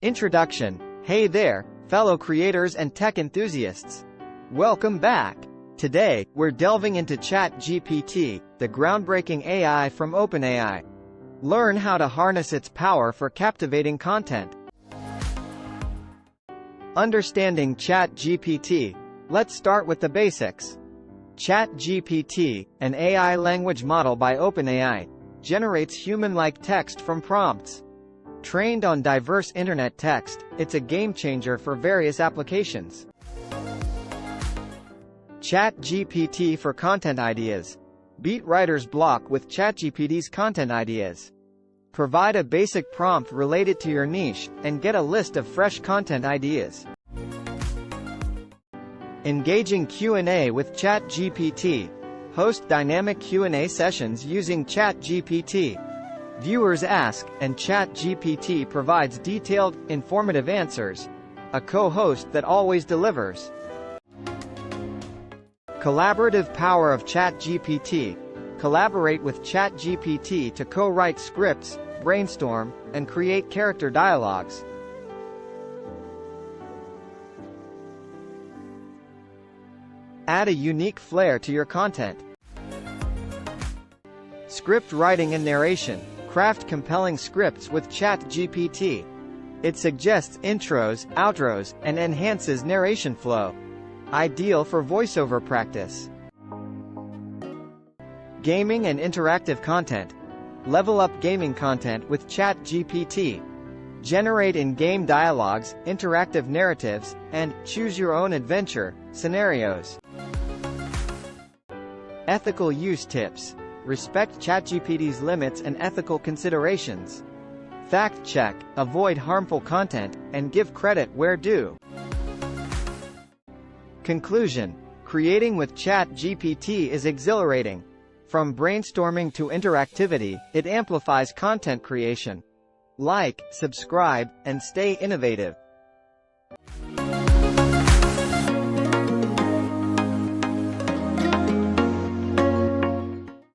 Introduction. Hey there, fellow creators and tech enthusiasts. Welcome back. Today, we're delving into ChatGPT, the groundbreaking AI from OpenAI. Learn how to harness its power for captivating content. Understanding ChatGPT. Let's start with the basics. ChatGPT, an AI language model by OpenAI, generates human-like text from prompts. Trained on diverse internet text, it's a game-changer for various applications. ChatGPT for content ideas. Beat writer's block with ChatGPT's content ideas. Provide a basic prompt related to your niche, and get a list of fresh content ideas. Engaging Q&A with ChatGPT. Host dynamic Q&A sessions using ChatGPT. Viewers ask, and ChatGPT provides detailed, informative answers. A co-host that always delivers. Collaborative power of ChatGPT. Collaborate with ChatGPT to co-write scripts, brainstorm, and create character dialogues. Add a unique flair to your content. Scriptwriting and narration. Craft compelling scripts with ChatGPT. It suggests intros, outros, and enhances narration flow. Ideal for voiceover practice. Gaming and interactive content. Level up gaming content with ChatGPT. Generate in-game dialogues, interactive narratives, and choose-your-own-adventure scenarios. Ethical use tips. Respect ChatGPT's limits and ethical considerations. Fact-check, avoid harmful content, and give credit where due. Conclusion. Creating with ChatGPT is exhilarating. From brainstorming to interactivity, it amplifies content creation. Like, subscribe, and stay innovative.